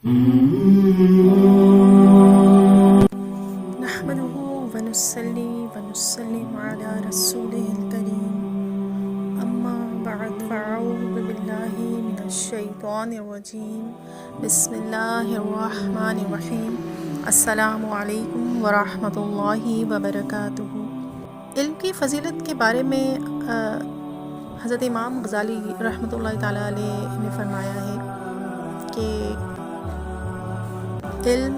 نحمده ونصلي ونسلم على رسوله الكريم اما بعد فاعوذ بالله من الشیطان الرجیم بسم اللہ الرحمن الرحیم السلام علیکم ورحمۃ اللہ وبرکاتہ۔ علم کی فضیلت کے بارے میں حضرت امام غزالی رحمۃ اللہ تعالیٰ علیہ نے فرمایا ہے کہ علم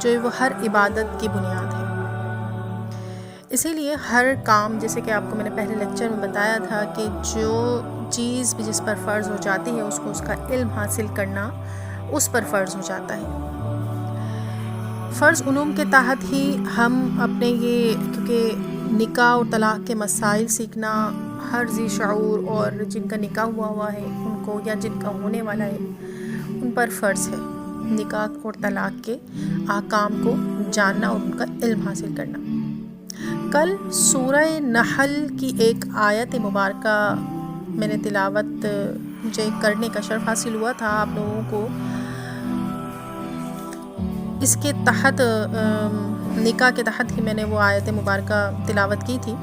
جو ہے وہ ہر عبادت کی بنیاد ہے۔ اسی لیے ہر کام، جیسے کہ آپ کو میں نے پہلے لیکچر میں بتایا تھا کہ جو چیز بھی جس پر فرض ہو جاتی ہے اس کو اس کا علم حاصل کرنا اس پر فرض ہو جاتا ہے۔ فرض علوم کے تحت ہی ہم اپنے کیونکہ نکاح اور طلاق کے مسائل سیکھنا ہر ذی شعور اور جن کا نکاح ہوا ہے ان کو یا جن کا ہونے والا ہے ان پر فرض ہے نکاح اور طلاق کے احکام کو جاننا اور ان کا علم حاصل کرنا۔ کل سورہ نحل کی ایک آیت مبارکہ میں نے تلاوت مجھے کرنے کا شرف حاصل ہوا تھا آپ لوگوں کو۔ اس کے تحت نکاح کے تحت ہی میں نے وہ آیت مبارکہ تلاوت کی تھی۔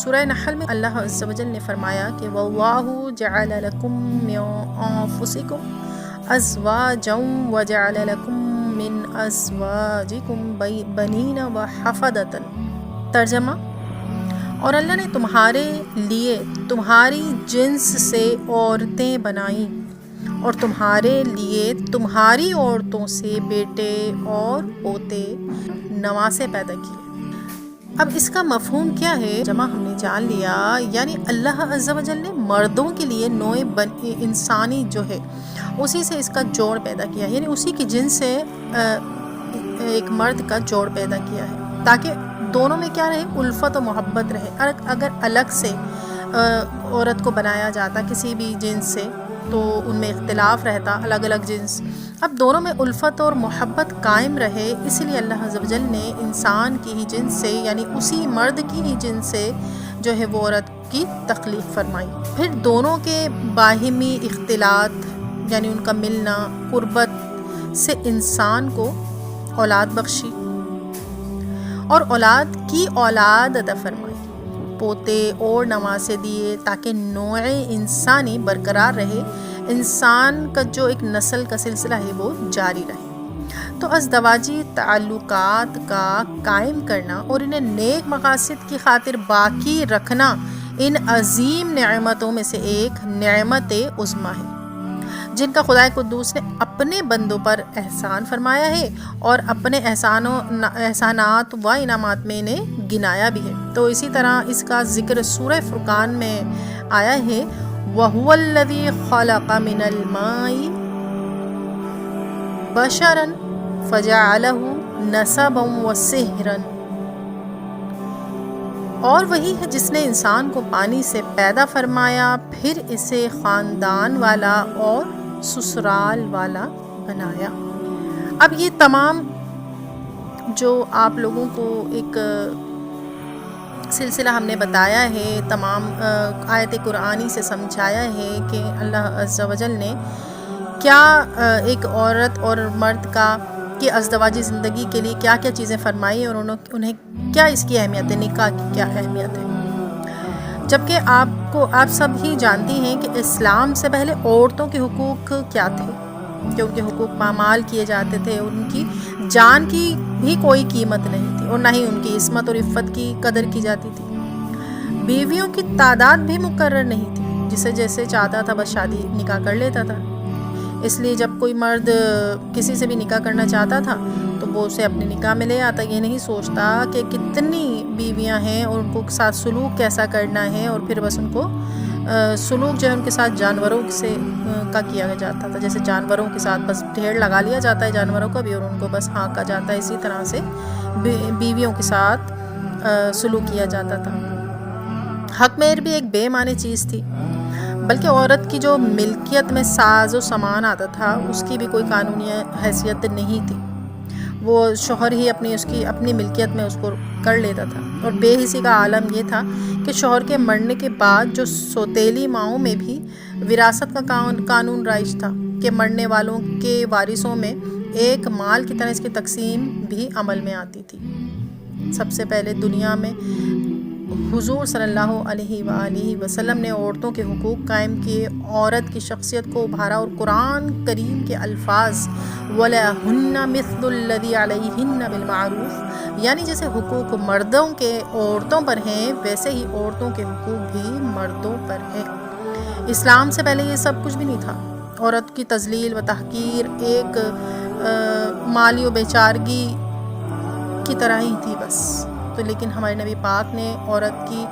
سورہ نحل میں اللہ عز و جل نے فرمایا کہ وَاللَّهُ جَعَلَ لَكُم مِّن أَنفُسِكُمْ أَزْوَاجًا وَجَعَلَ لَكُم مِّن أَزْوَاجِكُم بَنِينَ وَحَفَدَةً۔ ترجمہ: اور اللہ نے تمہارے لیے تمہاری جنس سے عورتیں بنائیں اور تمہارے لیے تمہاری عورتوں سے بیٹے اور پوتے نواسے پیدا کیے۔ اب اس کا مفہوم کیا ہے؟ جمع ہم نے جان لیا، یعنی اللہ عز و جل نے مردوں کے لیے نوع انسانی جو ہے اسی سے اس کا جوڑ پیدا کیا ہے، یعنی اسی کی جنس سے ایک مرد کا جوڑ پیدا کیا ہے تاکہ دونوں میں کیا رہے؟ الفت و محبت رہے۔ اگر الگ سے عورت کو بنایا جاتا کسی بھی جنس سے تو ان میں اختلاف رہتا، الگ الگ جنس۔ اب دونوں میں الفت اور محبت قائم رہے، اسی لیے اللہ عز و جل نے انسان کی ہی جنس سے یعنی اسی مرد کی ہی جنس سے جو ہے وہ عورت کی تخلیق فرمائی۔ پھر دونوں کے باہمی اختلاط یعنی ان کا ملنا، قربت سے انسان کو اولاد بخشی اور اولاد کی اولاد عطا فرمائی، پوتے اور نواسے دیے تاکہ نوع انسانی برقرار رہے، انسان کا جو ایک نسل کا سلسلہ ہے وہ جاری رہے۔ تو ازدواجی تعلقات کا قائم کرنا اور انہیں نیک مقاصد کی خاطر باقی رکھنا ان عظیم نعمتوں میں سے ایک نعمت عظمیٰ ہے جن کا خدائے قدوس نے اپنے بندوں پر احسان فرمایا ہے اور اپنے احسانات و انعامات میں انہیں گنایا بھی ہے۔ تو اسی طرح اس کا ذکر سورہ فرقان میں آیا ہے، وَهُوَ الَّذِي خَلَقَ مِنَ الْمَاءِ بَشَرًا فَجَعَلَهُ نَسَبًا وَصِهْرًا۔ اور وہی ہے جس نے انسان کو پانی سے پیدا فرمایا پھر اسے خاندان والا اور سسرال والا بنایا۔ اب یہ تمام جو آپ لوگوں کو ایک سلسلہ ہم نے بتایا ہے، تمام آیت قرآنی سے سمجھایا ہے کہ اللہ عز و جل نے کیا ایک عورت اور مرد کا کہ ازدواجی زندگی کے لیے کیا کیا چیزیں فرمائی اور انہیں کیا اس کی اہمیت ہے، نکاح کی کیا اہمیت ہے۔ جبکہ آپ سب ہی جانتی ہیں کہ اسلام سے پہلے عورتوں کے حقوق کیا تھے، کہ ان کے حقوق پامال کیے جاتے تھے، ان کی جان کی بھی کوئی قیمت نہیں تھی اور نہ ہی ان کی عصمت اور عفت کی قدر کی جاتی تھی۔ بیویوں کی تعداد بھی مقرر نہیں تھی، جسے جیسے چاہتا تھا بس شادی نکاح کر لیتا تھا۔ اس لیے جب کوئی مرد کسی سے بھی نکاح کرنا چاہتا تھا تو وہ اسے اپنے نکاح میں لے آتا، یہ نہیں سوچتا کہ کتنی بیویاں ہیں اور ان کو ساتھ سلوک کیسا کرنا ہے، اور پھر بس ان کو سلوک جو ہے ان کے ساتھ جانوروں سے کا کیا جاتا تھا، جیسے جانوروں کے ساتھ بس ڈھیر لگا لیا جاتا ہے جانوروں کا بھی اور ان کو بس ہانکا جاتا ہے، اسی طرح سے بیویوں کے ساتھ سلوک کیا جاتا تھا۔ حق مہر بھی ایک بے معنی چیز تھی، بلکہ عورت کی جو ملکیت میں ساز و سامان آتا تھا اس کی بھی کوئی قانونی حیثیت نہیں تھی، وہ شوہر ہی اس کی اپنی ملکیت میں اس کو کر لیتا تھا۔ اور بے حسی کا عالم یہ تھا کہ شوہر کے مرنے کے بعد جو سوتیلی ماؤں میں بھی وراثت کا قانون رائج تھا، کے مرنے والوں کے وارثوں میں ایک مال کی طرح اس کی تقسیم بھی عمل میں آتی تھی۔ سب سے پہلے دنیا میں حضور صلی اللہ علیہ وآلہ وسلم نے عورتوں کے حقوق قائم کیے، عورت کی شخصیت کو ابھارا اور قرآن کریم کے الفاظ وَلَهُنَّ مِثْلُ الَّذِي عَلَيْهِنَّ بِالْمَعْرُوفِ یعنی جیسے حقوق مردوں کے عورتوں پر ہیں ویسے ہی عورتوں کے حقوق بھی مردوں پر ہیں۔ اسلام سے پہلے یہ سب کچھ بھی نہیں تھا۔ عورت کی تذلیل و تحقیر ایک مالی و بیچارگی کی طرح ہی تھی بس۔ تو لیکن ہمارے نبی پاک نے عورت کی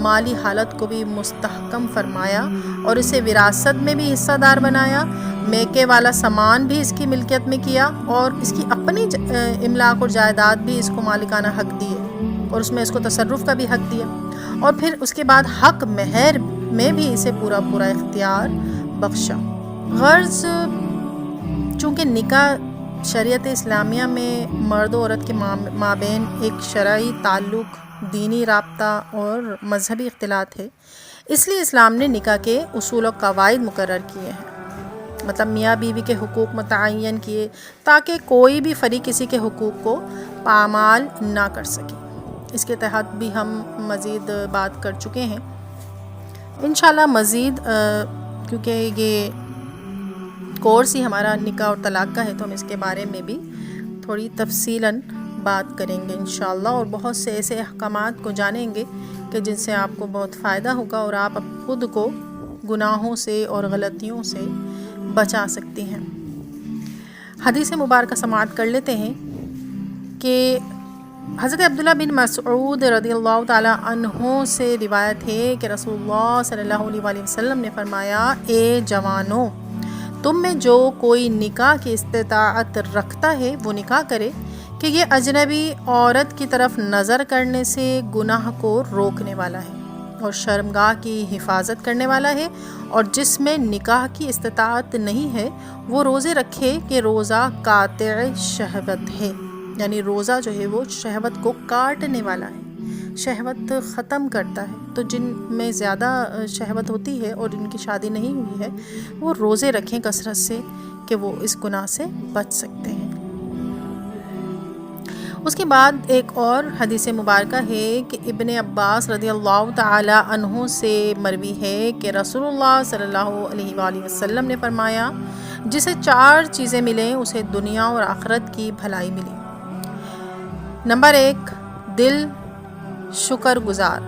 مالی حالت کو بھی مستحکم فرمایا اور اسے وراثت میں بھی حصہ دار بنایا، میکے والا سامان بھی اس کی ملکیت میں کیا اور اس کی اپنی املاک اور جائیداد بھی اس کو مالکانہ حق دیے اور اس میں اس کو تصرف کا بھی حق دیا، اور پھر اس کے بعد حق مہر میں بھی اسے پورا اختیار بخشا۔ غرض چونکہ نکاح شریعت اسلامیہ میں مرد و عورت کے مابین ایک شرعی تعلق، دینی رابطہ اور مذہبی اختلاط ہے، اس لیے اسلام نے نکاح کے اصول و قواعد مقرر کیے ہیں، مطلب میاں بیوی کے حقوق متعین کیے تاکہ کوئی بھی فریق کسی کے حقوق کو پامال نہ کر سکے۔ اس کے تحت بھی ہم مزید بات کر چکے ہیں، انشاءاللہ مزید کیونکہ یہ کورس ہی ہمارا نکاح اور طلاق کا ہے تو ہم اس کے بارے میں بھی تھوڑی تفصیلاً بات کریں گے انشاءاللہ، اور بہت سے ایسے احکامات کو جانیں گے کہ جن سے آپ کو بہت فائدہ ہوگا اور آپ خود کو گناہوں سے اور غلطیوں سے بچا سکتی ہیں۔ حدیث مبارکہ سماعت کر لیتے ہیں کہ حضرت عبداللہ بن مسعود رضی اللہ تعالیٰ عنہ سے روایت ہے کہ رسول اللہ صلی اللہ علیہ وسلم نے فرمایا، اے جوانوں، تم میں جو کوئی نکاح کی استطاعت رکھتا ہے وہ نکاح کرے کہ یہ اجنبی عورت کی طرف نظر کرنے سے گناہ کو روکنے والا ہے اور شرمگاہ کی حفاظت کرنے والا ہے، اور جس میں نکاح کی استطاعت نہیں ہے وہ روزے رکھے کہ روزہ قاطع شہوت ہے، یعنی روزہ جو ہے وہ شہوت کو کاٹنے والا ہے، شہوت ختم کرتا ہے۔ تو جن میں زیادہ شہوت ہوتی ہے اور جن کی شادی نہیں ہوئی ہے وہ روزے رکھیں کثرت سے کہ وہ اس گناہ سے بچ سکتے ہیں۔ اس کے بعد ایک اور حدیث مبارکہ ہے کہ ابن عباس رضی اللہ تعالی عنہ سے مروی ہے کہ رسول اللہ صلی اللہ علیہ وآلہ وسلم نے فرمایا، جسے 4 چیزیں ملیں اسے دنیا اور آخرت کی بھلائی ملی۔ نمبر 1، دل شکر گزار،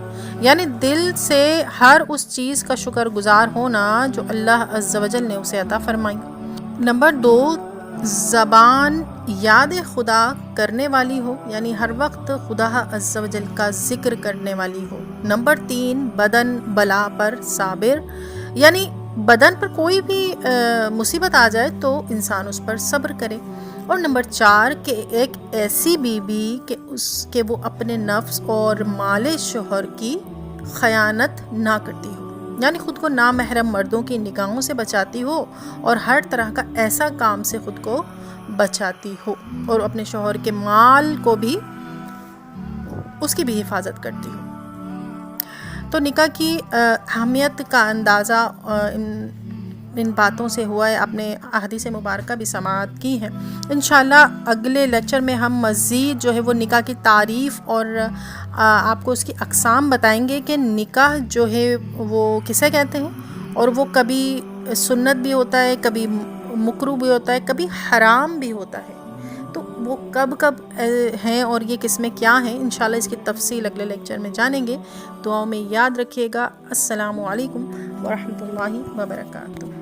یعنی دل سے ہر اس چیز کا شکر گزار ہونا جو اللہ عز و جل نے اسے عطا فرمائی۔ نمبر 2، زبان یاد خدا کرنے والی ہو، یعنی ہر وقت خدا عز و جل کا ذکر کرنے والی ہو۔ نمبر 3، بدن بلا پر صابر، یعنی بدن پر کوئی بھی مصیبت آ جائے تو انسان اس پر صبر کرے۔ اور نمبر 4، کہ ایک ایسی بیوی کہ وہ اپنے نفس اور مال شوہر کی خیانت نہ کرتی ہو، یعنی خود کو نامحرم مردوں کی نگاہوں سے بچاتی ہو اور ہر طرح کا ایسا کام سے خود کو بچاتی ہو اور اپنے شوہر کے مال کو بھی اس کی بھی حفاظت کرتی ہو۔ تو نکاح کی اہمیت کا اندازہ ان باتوں سے ہوا ہے، آپ نے احادیث مبارکہ بھی سماعت کی ہے۔ انشاءاللہ اگلے لیکچر میں ہم مزید جو ہے وہ نکاح کی تعریف اور آپ کو اس کی اقسام بتائیں گے کہ نکاح جو ہے وہ کسے کہتے ہیں، اور وہ کبھی سنت بھی ہوتا ہے، کبھی مکروہ بھی ہوتا ہے، کبھی حرام بھی ہوتا ہے، تو وہ کب ہیں اور یہ کس میں کیا ہیں، انشاءاللہ اس کی تفصیل اگلے لیکچر میں جانیں گے۔ دعاؤں میں یاد رکھیے گا۔ السلام علیکم ورحمۃ اللہ وبرکاتہ۔